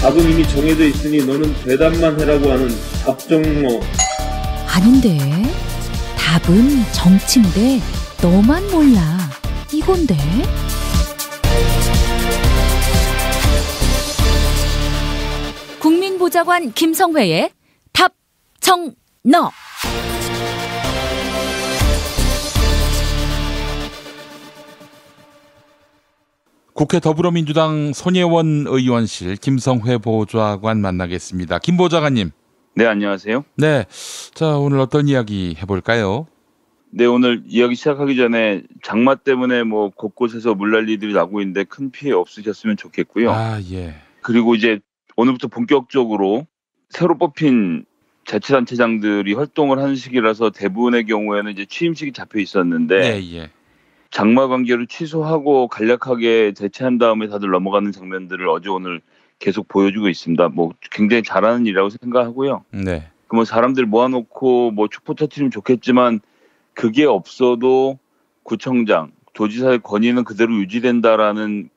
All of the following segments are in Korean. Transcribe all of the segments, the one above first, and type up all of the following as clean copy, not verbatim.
답은 이미 정해져 있으니 너는 대답만 해라고 하는 답정너. 아닌데. 답은 정치인데 너만 몰라. 이건데. 국민보좌관 김성회의 답정너. 국회 더불어민주당 손혜원 의원실 김성회 보좌관 만나겠습니다. 김 보좌관님. 네, 안녕하세요. 네, 자 오늘 어떤 이야기 해볼까요? 네, 오늘 이야기 시작하기 전에 장마 때문에 뭐 곳곳에서 물난리들이 나고 있는데 큰 피해 없으셨으면 좋겠고요. 아, 예. 그리고 이제 오늘부터 본격적으로 새로 뽑힌 자치단체장들이 활동을 하는 시기라서 대부분의 경우에는 이제 취임식이 잡혀 있었는데 예. 장마 관계로 취소하고 간략하게 대체한 다음에 다들 넘어가는 장면들을 어제 오늘 계속 보여주고 있습니다. 뭐 굉장히 잘하는 일이라고 생각하고요. 네. 그 뭐 사람들 모아놓고 뭐 축포 터트리면 좋겠지만 그게 없어도 구청장, 도지사의 권위는 그대로 유지된다라는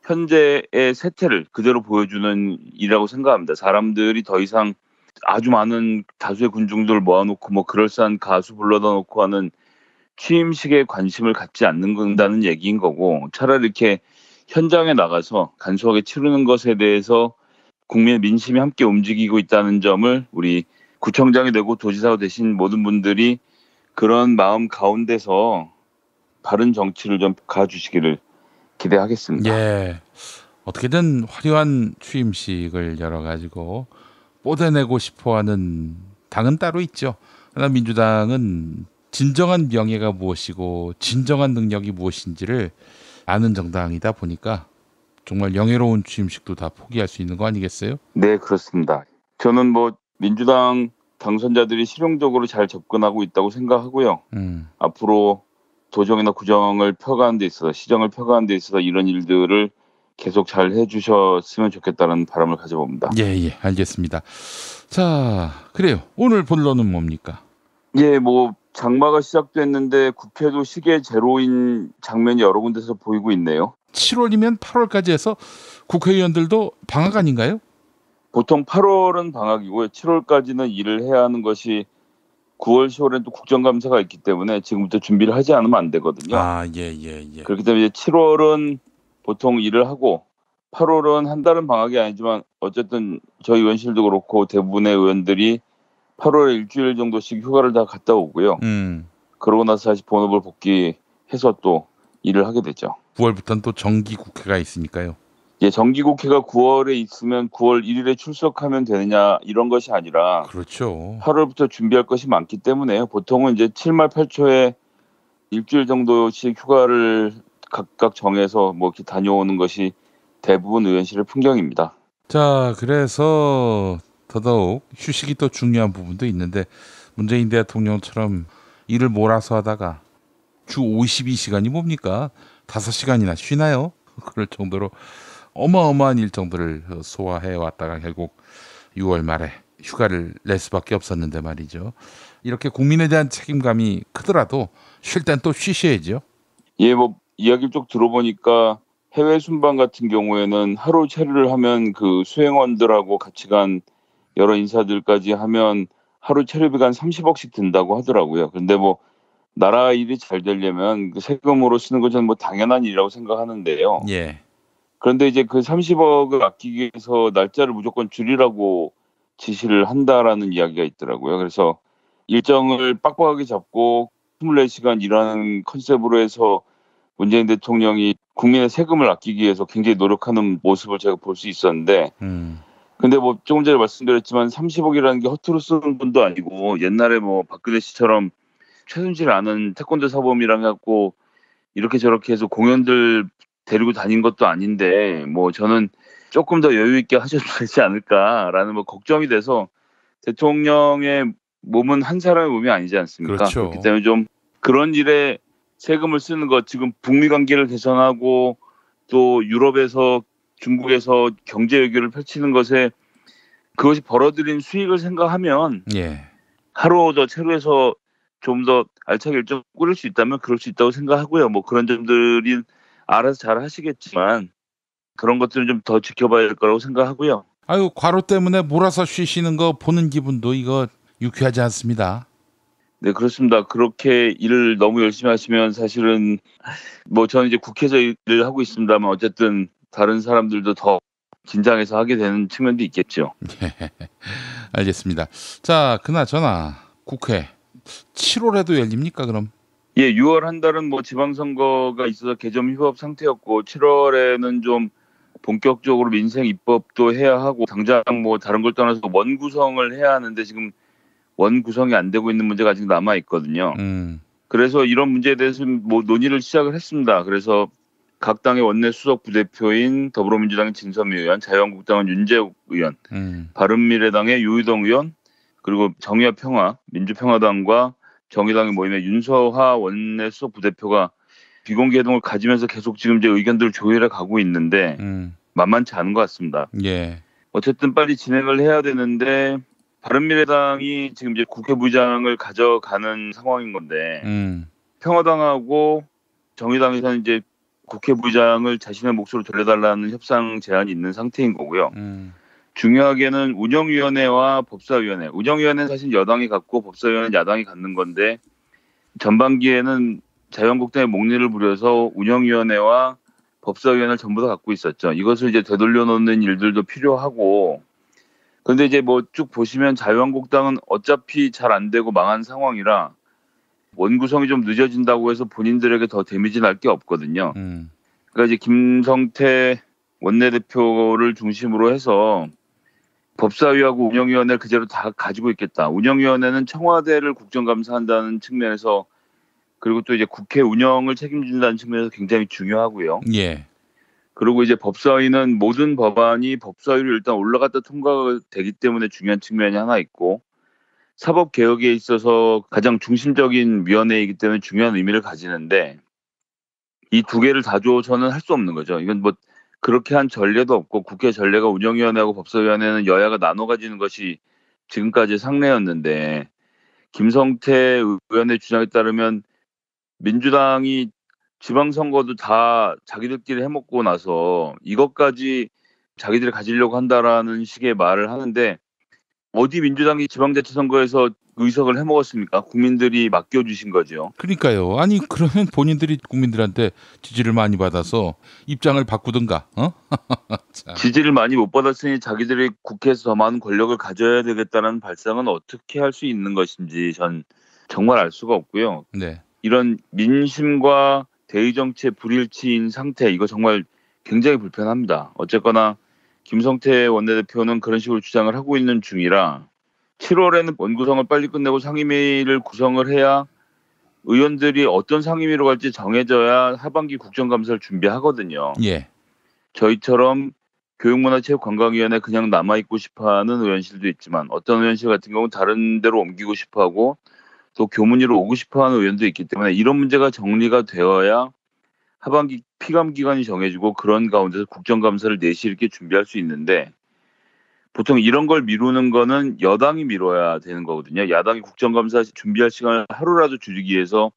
현재의 세태를 그대로 보여주는 일이라고 생각합니다. 사람들이 더 이상 아주 많은 다수의 군중들을 모아놓고 뭐 그럴싸한 가수 불러다 놓고 하는 취임식에 관심을 갖지 않는다는 얘기인 거고, 차라리 이렇게 현장에 나가서 간소하게 치르는 것에 대해서 국민의 민심이 함께 움직이고 있다는 점을 우리 구청장이 되고 도지사가 되신 모든 분들이 그런 마음 가운데서 바른 정치를 좀 가주시기를 기대하겠습니다. 예. 어떻게든 화려한 취임식을 열어가지고 뽀대내고 싶어하는 당은 따로 있죠. 그러나 민주당은 진정한 명예가 무엇이고 진정한 능력이 무엇인지를 아는 정당이다 보니까 정말 영예로운 취임식도 다 포기할 수 있는 거 아니겠어요? 네, 그렇습니다. 저는 뭐 민주당 당선자들이 실용적으로 잘 접근하고 있다고 생각하고요. 앞으로 도정이나 구정을 펴가는 데 있어서, 시정을 펴가는 데 있어서 이런 일들을 계속 잘 해주셨으면 좋겠다는 바람을 가져봅니다. 예, 알겠습니다. 자, 그래요. 오늘 본론은 뭡니까? 예, 뭐 장마가 시작됐는데 국회도 시계 제로인 장면이 여러 군데서 보이고 있네요. 7월이면 8월까지 해서 국회의원들도 방학 아닌가요? 보통 8월은 방학이고요. 7월까지는 일을 해야 하는 것이 9월, 10월에는 또 국정감사가 있기 때문에 지금부터 준비를 하지 않으면 안 되거든요. 아, 예. 그렇기 때문에 이제 7월은 보통 일을 하고 8월은 한 달은 방학이 아니지만 어쨌든 저희 의원실도 그렇고 대부분의 의원들이 8월에 일주일 정도씩 휴가를 다 갔다 오고요. 그러고 나서 다시 본업을 복귀해서 또 일을 하게 되죠. 9월부터는 또 정기국회가 있으니까요. 예, 정기국회가 9월에 있으면 9월 1일에 출석하면 되느냐 이런 것이 아니라 그렇죠. 8월부터 준비할 것이 많기 때문에 보통은 이제 7말 8초에 일주일 정도씩 휴가를 각각 정해서 뭐 이렇게 다녀오는 것이 대부분 의원실의 풍경입니다. 자, 그래서 더더욱 휴식이 또 중요한 부분도 있는데 문재인 대통령처럼 일을 몰아서 하다가 주 52시간이 뭡니까? 5시간이나 쉬나요? 그럴 정도로 어마어마한 일정들을 소화해 왔다가 결국 6월 말에 휴가를 낼 수밖에 없었는데 말이죠. 이렇게 국민에 대한 책임감이 크더라도 쉴 땐 또 쉬셔야죠. 예, 뭐 이야기를 쭉 들어보니까 해외 순방 같은 경우에는 하루 체류를 하면 그 수행원들하고 같이 간 여러 인사들까지 하면 하루 체류비가 한 30억씩 든다고 하더라고요. 그런데 뭐 나라 일이 잘 되려면 그 세금으로 쓰는 건 저는 뭐 당연한 일이라고 생각하는데요. 예. 그런데 이제 그 30억을 아끼기 위해서 날짜를 무조건 줄이라고 지시를 한다라는 이야기가 있더라고요. 그래서 일정을 빡빡하게 잡고 24시간 일하는 컨셉으로 해서 문재인 대통령이 국민의 세금을 아끼기 위해서 굉장히 노력하는 모습을 제가 볼 수 있었는데 근데 뭐 조금 전에 말씀드렸지만 30억이라는 게 허투루 쓰는 분도 아니고 옛날에 뭐 박근혜 씨처럼 최순실 아는 태권도 사범이랑 해갖고 이렇게 저렇게 해서 공연들 데리고 다닌 것도 아닌데 뭐 저는 조금 더 여유 있게 하셔도 되지 않을까라는 뭐 걱정이 돼서 대통령의 몸은 한 사람의 몸이 아니지 않습니까? 그렇죠. 그렇기 때문에 좀 그런 일에 세금을 쓰는 것, 지금 북미 관계를 개선하고 또 유럽에서 중국에서 경제 외교를 펼치는 것에 그것이 벌어들인 수익을 생각하면 예. 하루 더 체류해서 좀 더 알차게 일정 꾸릴 수 있다면 그럴 수 있다고 생각하고요. 뭐 그런 점들이 알아서 잘 하시겠지만 그런 것들은 좀 더 지켜봐야 될 거라고 생각하고요. 아유, 과로 때문에 몰아서 쉬시는 거 보는 기분도 이거 유쾌하지 않습니다. 네, 그렇습니다. 그렇게 일을 너무 열심히 하시면 사실은 뭐 저는 이제 국회에서 일을 하고 있습니다만 어쨌든 다른 사람들도 더 긴장해서 하게 되는 측면도 있겠죠. 알겠습니다. 자, 그나저나 국회 7월에도 열립니까 그럼? 예, 6월 한 달은 뭐 지방선거가 있어서 개점 휴업 상태였고 7월에는 좀 본격적으로 민생 입법도 해야 하고 당장 뭐 다른 걸 떠나서 원 구성을 해야 하는데 지금 원 구성이 안 되고 있는 문제가 아직 남아 있거든요. 그래서 이런 문제에 대해서 뭐 논의를 시작을 했습니다. 그래서 각 당의 원내 수석 부대표인 더불어민주당의 진섬 의원, 자유한국당은 윤재욱 의원, 바른미래당의 유희동 의원, 그리고 정의와 민주평화당과 정의당의 모임의 윤서하 원내 수석 부대표가 비공개 회동을 가지면서 계속 지금 이제 의견들을 조율해 가고 있는데 만만치 않은 것 같습니다. 예. 어쨌든 빨리 진행을 해야 되는데 바른미래당이 지금 이제 국회부의장을 가져가는 상황인 건데 평화당하고 정의당에서는 이제 국회부의장을 자신의 몫으로 돌려달라는 협상 제안이 있는 상태인 거고요. 중요하게는 운영위원회와 법사위원회. 운영위원회는 사실 여당이 갖고 법사위원회는 야당이 갖는 건데 전반기에는 자유한국당의 목리를 부려서 운영위원회와 법사위원회를 전부 다 갖고 있었죠. 이것을 이제 되돌려 놓는 일들도 필요하고 그런데 이제 뭐 쭉 보시면 자유한국당은 어차피 잘 안 되고 망한 상황이라 원구성이 좀 늦어진다고 해서 본인들에게 더 데미지 날 게 없거든요. 그러니까 이제 김성태 원내대표를 중심으로 해서 법사위하고 운영위원회를 그대로 다 가지고 있겠다. 운영위원회는 청와대를 국정감사한다는 측면에서 그리고 또 이제 국회 운영을 책임진다는 측면에서 굉장히 중요하고요. 예. 그리고 이제 법사위는 모든 법안이 법사위로 일단 올라갔다 통과가 되기 때문에 중요한 측면이 하나 있고 사법개혁에 있어서 가장 중심적인 위원회이기 때문에 중요한 의미를 가지는데 이 두 개를 다 줘서는 할 수 없는 거죠. 이건 뭐 그렇게 한 전례도 없고 국회 전례가 운영위원회하고 법사위원회는 여야가 나눠 가지는 것이 지금까지 상례였는데 김성태 의원의 주장에 따르면 민주당이 지방선거도 다 자기들끼리 해먹고 나서 이것까지 자기들이 가지려고 한다라는 식의 말을 하는데 어디 민주당이 지방자치선거에서 의석을 해먹었습니까? 국민들이 맡겨주신 거죠. 그러니까요. 아니 그러면 본인들이 국민들한테 지지를 많이 받아서 입장을 바꾸든가. 지지를 많이 못 받았으니 자기들이 국회에서 더 많은 권력을 가져야 되겠다는 발상은 어떻게 할 수 있는 것인지 전 정말 알 수가 없고요. 네. 이런 민심과 대의정치의 불일치인 상태 이거 정말 굉장히 불편합니다. 어쨌거나 김성태 원내대표는 그런 식으로 주장을 하고 있는 중이라 7월에는 원구성을 빨리 끝내고 상임위를 구성을 해야 의원들이 어떤 상임위로 갈지 정해져야 하반기 국정감사를 준비하거든요. 예. 저희처럼 교육문화체육관광위원회 그냥 남아있고 싶어하는 의원실도 있지만 어떤 의원실 같은 경우는 다른 데로 옮기고 싶어하고 또 교문위로 오고 싶어하는 의원도 있기 때문에 이런 문제가 정리가 되어야 하반기 피감 기간이 정해지고 그런 가운데서 국정감사를 내실 있게 준비할 수 있는데 보통 이런 걸 미루는 거는 여당이 미뤄야 되는 거거든요. 야당이 국정감사 준비할 시간을 하루라도 줄이기 위해서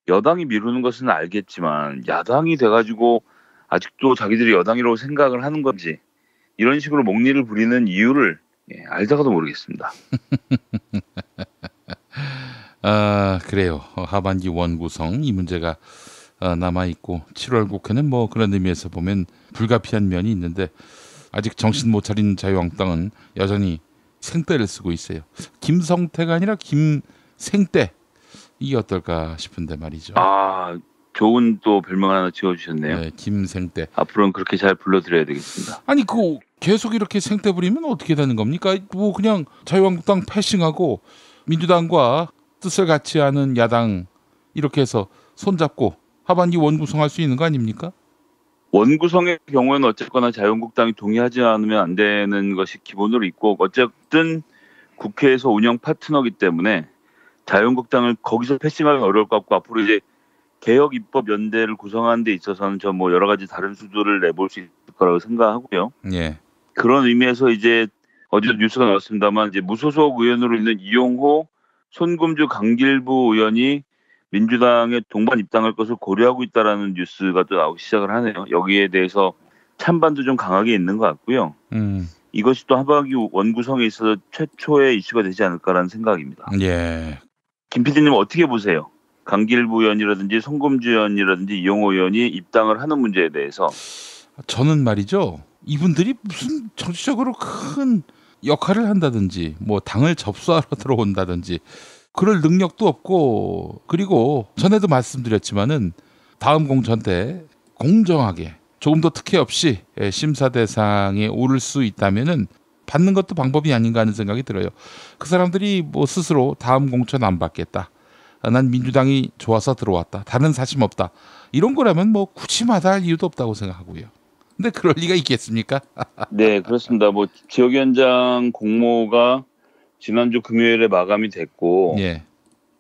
여당이 미루는 것은 알겠지만 야당이 돼가지고 아직도 자기들이 여당이라고 생각을 하는 건지 이런 식으로 목리를 부리는 이유를 알다가도 모르겠습니다. 아 그래요. 하반기 원구성 이 문제가 남아있고 7월 국회는 뭐 그런 의미에서 보면 불가피한 면이 있는데 아직 정신 못 차린 자유한국당은 여전히 생떼를 쓰고 있어요. 김성태가 아니라 김생떼 이게 어떨까 싶은데 말이죠. 아 좋은 또 별명 하나 지어주셨네요. 네, 김생떼. 앞으로는 그렇게 잘 불러드려야 되겠습니다. 아니 그 계속 이렇게 생떼 부리면 어떻게 되는 겁니까? 뭐 그냥 자유한국당 패싱하고 민주당과 뜻을 같이 하는 야당 이렇게 해서 손잡고 하반기 원구성할 수 있는 거 아닙니까? 원구성의 경우에는 어쨌거나 자유한국당이 동의하지 않으면 안 되는 것이 기본으로 있고 어쨌든 국회에서 운영 파트너기 때문에 자유한국당을 거기서 패싱하기 어려울 것 같고 앞으로 이제 개혁 입법 연대를 구성하는 데 있어서는 저 뭐 여러 가지 다른 수도를 내볼 수 있을 거라고 생각하고요. 예. 그런 의미에서 이제 어제도 뉴스가 나왔습니다만 이제 무소속 의원으로 있는 이용호, 손금주, 강길부 의원이 민주당의 동반 입당할 것을 고려하고 있다라는 뉴스가 또 나오기 시작을 하네요. 여기에 대해서 찬반도 좀 강하게 있는 것 같고요. 이것이 또 하반기 원구성에 있어서 최초의 이슈가 되지 않을까라는 생각입니다. 예. 김 PD님 어떻게 보세요? 강길부 의원이라든지 송금주 의원이라든지 이용호 의원이 입당을 하는 문제에 대해서. 저는 말이죠. 이분들이 무슨 정치적으로 큰 역할을 한다든지 뭐 당을 접수하러 들어온다든지 그럴 능력도 없고, 그리고 전에도 말씀드렸지만은 다음 공천 때 공정하게 조금 더 특혜 없이 심사 대상에 오를 수 있다면은 받는 것도 방법이 아닌가 하는 생각이 들어요. 그 사람들이 뭐 스스로 다음 공천 안 받겠다, 난 민주당이 좋아서 들어왔다, 다른 사심 없다, 이런 거라면 뭐 굳이 마다할 이유도 없다고 생각하고요. 근데 그럴 리가 있겠습니까? 네, 그렇습니다. 뭐 지역위원장 공모가 지난주 금요일에 마감이 됐고 예.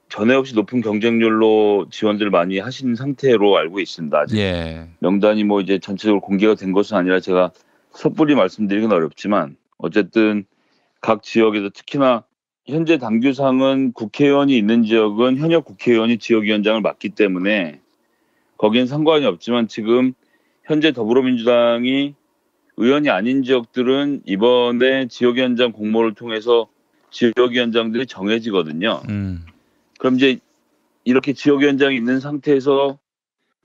전에 없이 높은 경쟁률로 지원들을 많이 하신 상태로 알고 있습니다. 아직 예. 명단이 뭐 이제 전체적으로 공개가 된 것은 아니라 제가 섣불리 말씀드리긴 어렵지만 어쨌든 각 지역에서 특히나 현재 당규상은 국회의원이 있는 지역은 현역 국회의원이 지역위원장을 맡기 때문에 거기엔 상관이 없지만 지금 현재 더불어민주당이 의원이 아닌 지역들은 이번에 지역위원장 공모를 통해서 지역위원장들이 정해지거든요. 그럼 이제 이렇게 지역위원장이 있는 상태에서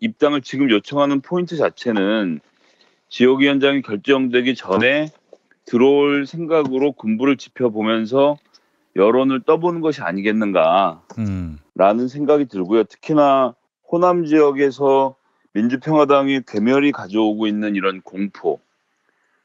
입당을 지금 요청하는 포인트 자체는 지역위원장이 결정되기 전에 들어올 생각으로 군부를 지펴보면서 여론을 떠보는 것이 아니겠는가라는 생각이 들고요. 특히나 호남 지역에서 민주평화당이 괴멸이 가져오고 있는 이런 공포,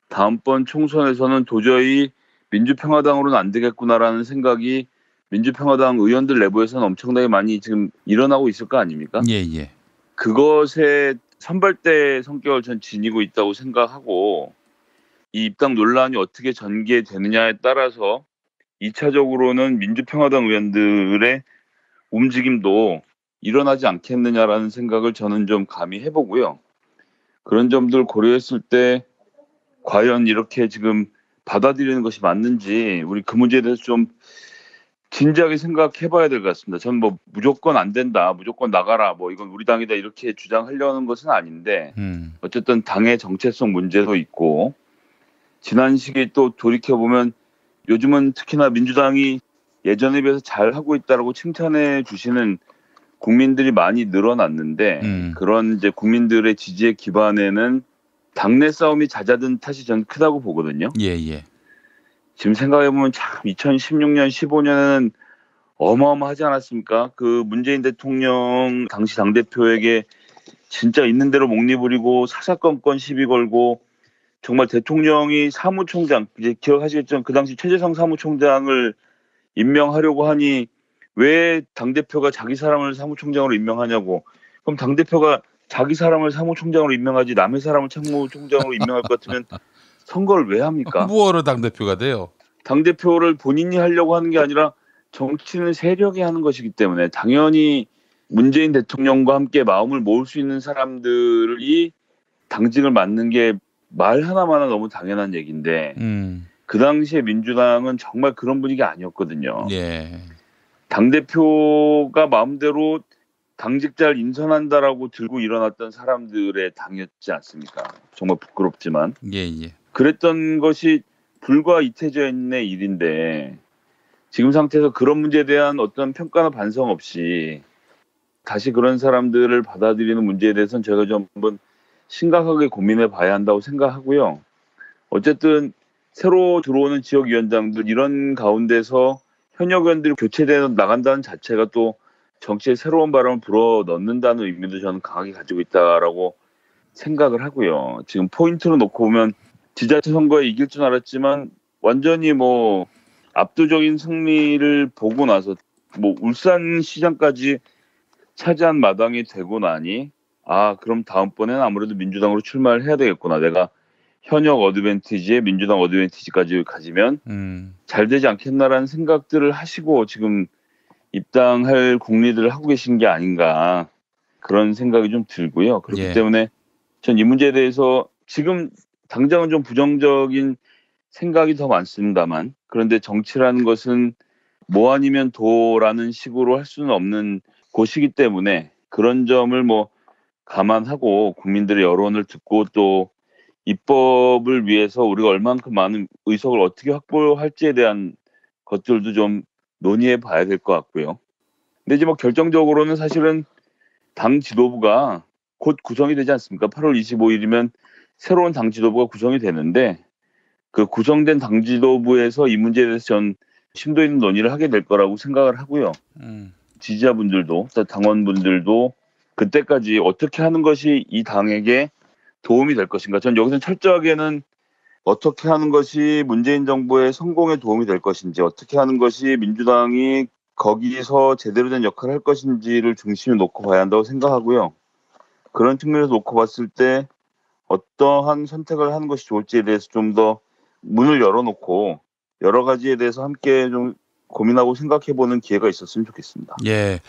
다음번 총선에서는 도저히 민주평화당으로는 안 되겠구나라는 생각이 민주평화당 의원들 내부에서는 엄청나게 많이 지금 일어나고 있을 거 아닙니까? 예. 그것의 선발대 성격을 전 지니고 있다고 생각하고, 이 입당 논란이 어떻게 전개되느냐에 따라서 2차적으로는 민주평화당 의원들의 움직임도 일어나지 않겠느냐라는 생각을 저는 좀 감히 해보고요. 그런 점들 고려했을 때 과연 이렇게 지금 받아들이는 것이 맞는지 우리 그 문제에 대해서 좀 진지하게 생각해봐야 될 것 같습니다. 저는 뭐 무조건 안 된다, 무조건 나가라, 뭐 이건 우리 당이다 이렇게 주장하려는 것은 아닌데 어쨌든 당의 정체성 문제도 있고, 지난 시기에 또 돌이켜보면 요즘은 특히나 민주당이 예전에 비해서 잘하고 있다라고 칭찬해 주시는 국민들이 많이 늘어났는데 그런 이제 국민들의 지지의 기반에는 당내 싸움이 잦아든 탓이 전 크다고 보거든요. 예. 지금 생각해보면 참 2016년, 15년에는 어마어마하지 않았습니까? 그 문재인 대통령 당시 당대표에게 진짜 있는 대로 목리 부리고 사사건건 시비 걸고, 정말 대통령이 사무총장, 이제 기억하시겠지만 그 당시 최재성 사무총장을 임명하려고 하니 왜 당대표가 자기 사람을 사무총장으로 임명하냐고. 그럼 당대표가 자기 사람을 사무총장으로 임명하지 남의 사람을 참모총장으로 임명할 것 같으면 선거를 왜 합니까? 뭐하러 당대표가 돼요? 당대표를 본인이 하려고 하는 게 아니라 정치는 세력이 하는 것이기 때문에 당연히 문재인 대통령과 함께 마음을 모을 수 있는 사람들이 당직을 맡는 게 말 하나마나 너무 당연한 얘기인데 그 당시에 민주당은 정말 그런 분위기 아니었거든요. 예. 당대표가 마음대로 당직자를 인선한다라고 들고 일어났던 사람들의 당이었지 않습니까? 정말 부끄럽지만. 예. 그랬던 것이 불과 이틀 전의 일인데 지금 상태에서 그런 문제에 대한 어떤 평가나 반성 없이 다시 그런 사람들을 받아들이는 문제에 대해서는 제가 좀 한번 심각하게 고민해 봐야 한다고 생각하고요. 어쨌든 새로 들어오는 지역위원장들 이런 가운데서 현역 의원들이 교체되어 나간다는 자체가 또 정치에 새로운 바람을 불어넣는다는 의미도 저는 강하게 가지고 있다라고 생각을 하고요. 지금 포인트로 놓고 보면 지자체 선거에 이길 줄 알았지만 완전히 뭐 압도적인 승리를 보고 나서 뭐 울산시장까지 차지한 마당이 되고 나니 그럼 다음번에는 아무래도 민주당으로 출마를 해야 되겠구나. 내가 현역 어드밴티지에 민주당 어드밴티지까지 가지면 잘 되지 않겠나라는 생각들을 하시고 지금 입당할 국리들을 하고 계신 게 아닌가 그런 생각이 좀 들고요. 그렇기 때문에 전 이 문제에 대해서 지금 당장은 좀 부정적인 생각이 더 많습니다만, 그런데 정치라는 것은 뭐 아니면 도라는 식으로 할 수는 없는 곳이기 때문에 그런 점을 뭐 감안하고 국민들의 여론을 듣고 또 입법을 위해서 우리가 얼만큼 많은 의석을 어떻게 확보할지에 대한 것들도 좀 논의해 봐야 될 것 같고요. 근데 이제 뭐 결정적으로는 사실은 당 지도부가 곧 구성이 되지 않습니까? 8월 25일이면 새로운 당 지도부가 구성이 되는데 그 구성된 당 지도부에서 이 문제에 대해서 전 심도 있는 논의를 하게 될 거라고 생각을 하고요. 지지자분들도 또 당원분들도 그때까지 어떻게 하는 것이 이 당에게 도움이 될 것인가. 전 여기서 철저하게는 어떻게 하는 것이 문재인 정부의 성공에 도움이 될 것인지, 어떻게 하는 것이 민주당이 거기서 제대로 된 역할을 할 것인지를 중심에 놓고 봐야 한다고 생각하고요. 그런 측면에서 놓고 봤을 때 어떠한 선택을 하는 것이 좋을지에 대해서 좀 더 문을 열어놓고 여러 가지에 대해서 함께 좀 고민하고 생각해보는 기회가 있었으면 좋겠습니다. 예.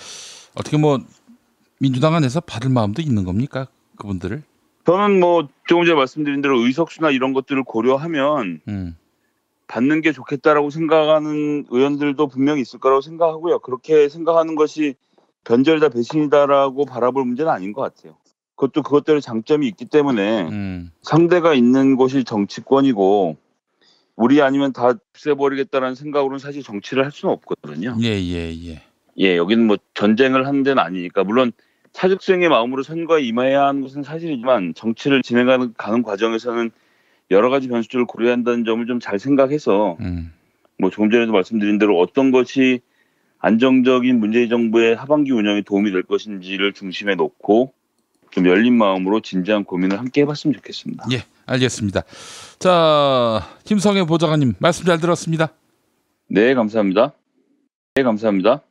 어떻게 뭐 민주당 안에서 받을 마음도 있는 겁니까? 그분들을? 저는 뭐 조금 전에 말씀드린 대로 의석수나 이런 것들을 고려하면 받는 게 좋겠다라고 생각하는 의원들도 분명히 있을 거라고 생각하고요. 그렇게 생각하는 것이 변절이다 배신이다라고 바라볼 문제는 아닌 것 같아요. 그것도 그것대로 장점이 있기 때문에 상대가 있는 곳이 정치권이고 우리 아니면 다 없애버리겠다라는 생각으로는 사실 정치를 할 수는 없거든요. 예, 여기는 뭐 전쟁을 하는 데는 아니니까 물론 차즉생의 마음으로 선거에 임해야 하는 것은 사실이지만 정치를 진행하는 과정에서는 여러 가지 변수들을 고려해야 한다는 점을 좀 잘 생각해서 뭐 조금 전에도 말씀드린 대로 어떤 것이 안정적인 문재인 정부의 하반기 운영에 도움이 될 것인지를 중심에 놓고 좀 열린 마음으로 진지한 고민을 함께 해봤으면 좋겠습니다. 예, 알겠습니다. 자, 김성회 보좌관님 말씀 잘 들었습니다. 네, 감사합니다. 네, 감사합니다.